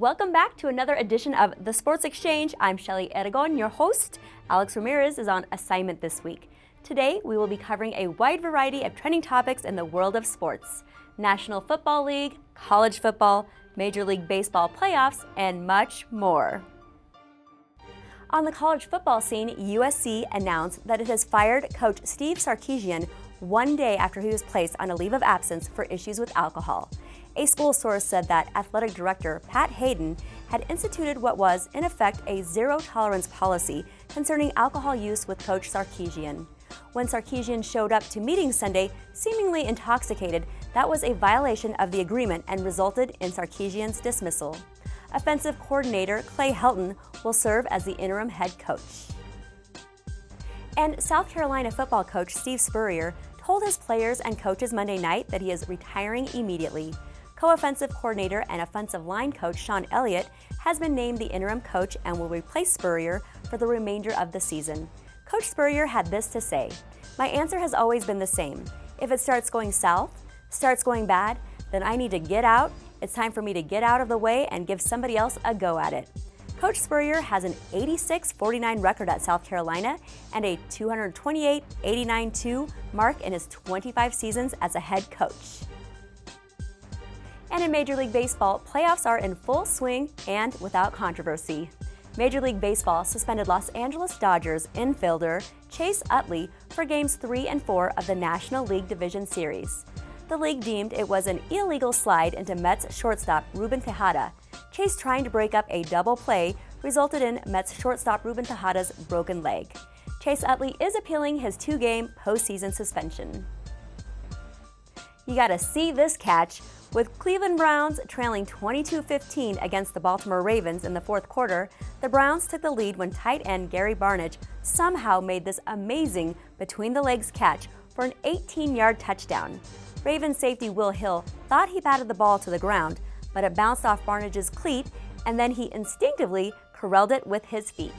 Welcome back to another edition of The Sports Exchange. I'm Shelly Aragon, your host. Alex Ramirez is on assignment this week. Today, we will be covering a wide variety of trending topics in the world of sports. National Football League, college football, Major League Baseball playoffs, and much more. On the college football scene, USC announced that it has fired coach Steve Sarkisian one day after he was placed on a leave of absence for issues with alcohol. A school source said that athletic director Pat Hayden had instituted what was, in effect, a zero-tolerance policy concerning alcohol use with coach Sarkisian. When Sarkisian showed up to meetings Sunday seemingly intoxicated, that was a violation of the agreement and resulted in Sarkisian's dismissal. Offensive coordinator Clay Helton will serve as the interim head coach. And South Carolina football coach Steve Spurrier told his players and coaches Monday night that he is retiring immediately. Co-offensive coordinator and offensive line coach Sean Elliott has been named the interim coach and will replace Spurrier for the remainder of the season. Coach Spurrier had this to say, "My answer has always been the same. If it starts going south, starts going bad, then I need to get out. It's time for me to get out of the way and give somebody else a go at it." Coach Spurrier has an 86-49 record at South Carolina and a 228-89-2 mark in his 25 seasons as a head coach. And in Major League Baseball, playoffs are in full swing and without controversy. Major League Baseball suspended Los Angeles Dodgers infielder Chase Utley for Games 3 and 4 of the National League Division Series. The league deemed it was an illegal slide into Mets shortstop Ruben Tejada. Chase trying to break up a double play resulted in Mets shortstop Ruben Tejada's broken leg. Chase Utley is appealing his 2-game postseason suspension. You gotta see this catch. With Cleveland Browns trailing 22-15 against the Baltimore Ravens in the fourth quarter, the Browns took the lead when tight end Gary Barnidge somehow made this amazing between-the-legs catch for an 18-yard touchdown. Ravens safety Will Hill thought he batted the ball to the ground, but it bounced off Barnidge's cleat, and then he instinctively corralled it with his feet.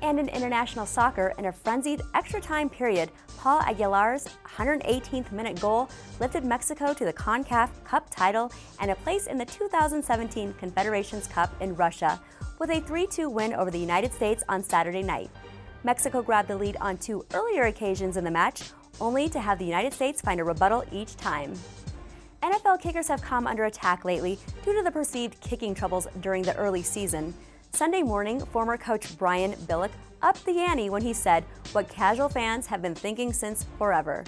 And in international soccer, in a frenzied extra-time period, Paul Aguilar's 118th minute goal lifted Mexico to the CONCACAF Cup title and a place in the 2017 Confederations Cup in Russia, with a 3-2 win over the United States on Saturday night. Mexico grabbed the lead on 2 earlier occasions in the match, only to have the United States find a rebuttal each time. NFL kickers have come under attack lately due to the perceived kicking troubles during the early season. Sunday morning, former coach Brian Billick upped the ante when he said what casual fans have been thinking since forever.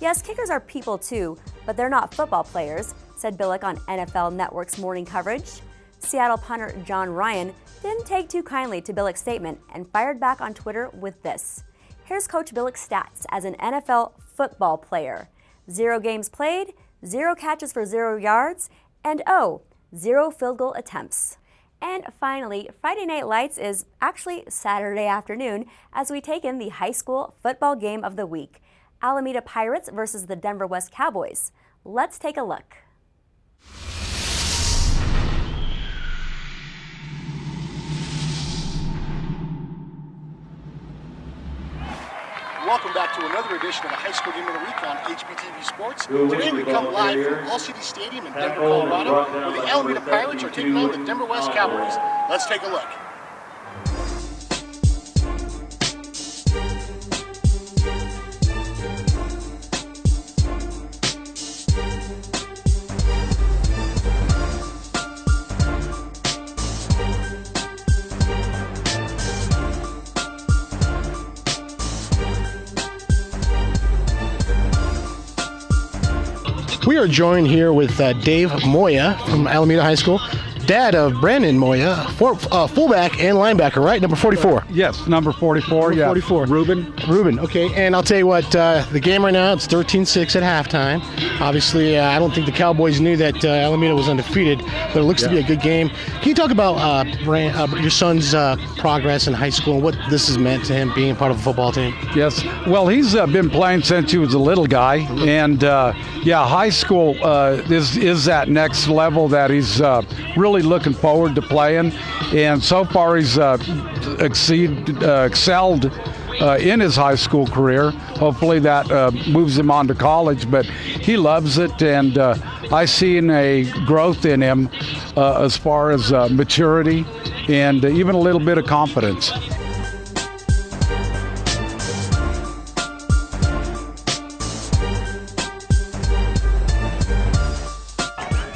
"Yes, kickers are people too, but they're not football players," said Billick on NFL Network's morning coverage. Seattle punter John Ryan didn't take too kindly to Billick's statement and fired back on Twitter with this. Here's Coach Billick's stats as an NFL football player. 0 games played, 0 catches for 0 yards, and 0 field goal attempts. And finally, Friday Night Lights is actually Saturday afternoon as we take in the high school football game of the week. Alameda Pirates versus the Denver West Cowboys. Let's take a look. Welcome back to another edition of the High School Game of the Week on HBTV Sports. Today we come live from All City Stadium in Denver, Colorado, where the Alameda Pirates are taking on the Denver West Cowboys. Let's take a look. We are joined here with Dave Moya from Alameda High School, dad of Brandon Moya, fullback and linebacker, right? Number 44. Yes, number 44. Number 44. Ruben, okay. And I'll tell you what, the game right now, it's 13-6 at halftime. Obviously, I don't think the Cowboys knew that Alameda was undefeated, but it looks to be a good game. Can you talk about your son's progress in high school and what this has meant to him being part of a football team? Yes. Well, he's been playing since he was a little guy, and high school is that next level that he's really looking forward to playing, and so far he's excelled in his high school career. Hopefully that moves him on to college, but he loves it, and I seen a growth in him as far as maturity and even a little bit of confidence.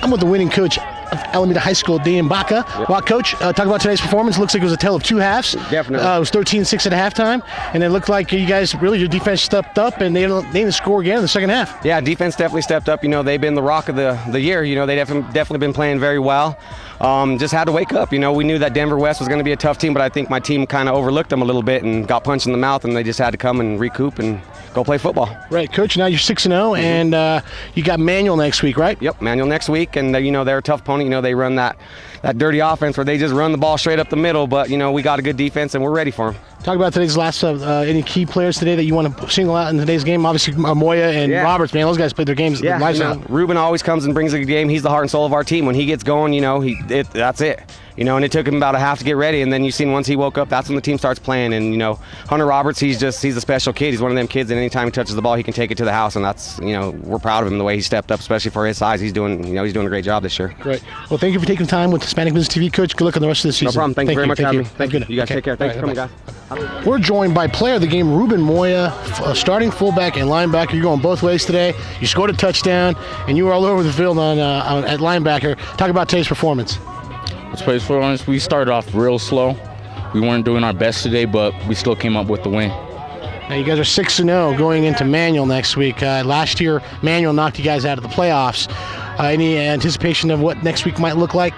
I'm with the winning coach of Alameda High School, Dan Baca. Yep. Well, Coach, talk about today's performance. Looks like it was a tale of two halves. Definitely. It was 13-6 at halftime, and it looked like you guys really, your defense stepped up, and they didn't score again in the second half. Yeah, defense definitely stepped up. You know, they've been the rock of the year. You know, they definitely been playing very well. Just had to wake up. You know, we knew that Denver West was going to be a tough team, but I think my team kind of overlooked them a little bit and got punched in the mouth, and they just had to come and recoup and go play football. Right, Coach. Now you're 6-0, and you got Manual next week, right? Yep, Manual next week, and you know they're a tough opponent. You know, they run that dirty offense where they just run the ball straight up the middle, but you know we got a good defense and we're ready for them. Talk about today's last any key players today that you want to single out in today's game. Obviously, Moya and Roberts, man, those guys played their games. Yeah, you know, Ruben always comes and brings a good game. He's the heart and soul of our team. When he gets going, you know, that's it. You know, and it took him about a half to get ready, and then you've seen once he woke up, that's when the team starts playing. And you know, Hunter Roberts, he's a special kid. He's one of them kids that anytime he touches the ball, he can take it to the house, and that's, you know, we're proud of him the way he stepped up, especially for his size. He's doing a great job this year. Great. Well, thank you for taking time with Hispanic Business TV, Coach. Good luck on the rest of the season. No problem. Thank you very much for having me. Thank you. You guys Okay. take care. Thanks for coming, Bye. guys. We're joined by player of the game, Ruben Moya, starting fullback and linebacker. You're going both ways today. You scored a touchdown, and you were all over the field at linebacker. Talk about today's performance. We started off real slow. We weren't doing our best today, but we still came up with the win. Now you guys are 6-0 going into Manual next week. Last year, Manual knocked you guys out of the playoffs. Any anticipation of what next week might look like?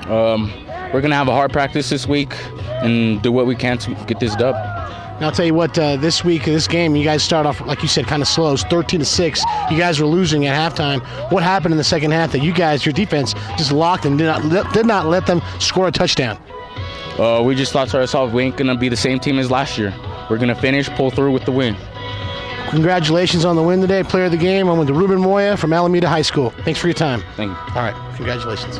We're going to have a hard practice this week and do what we can to get this dub. Now, I'll tell you what, this week, this game, you guys start off, like you said, kind of slow. It was 13-6. You guys were losing at halftime. What happened in the second half that you guys, your defense, just locked and did not let them score a touchdown? We just thought to ourselves, we ain't going to be the same team as last year. We're going to finish, pull through with the win. Congratulations on the win today. Player of the game, I'm with Ruben Moya from Alameda High School. Thanks for your time. Thank you. All right, congratulations.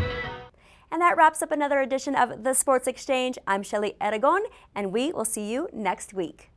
And that wraps up another edition of The Sports Exchange. I'm Shelly Aragon, and we will see you next week.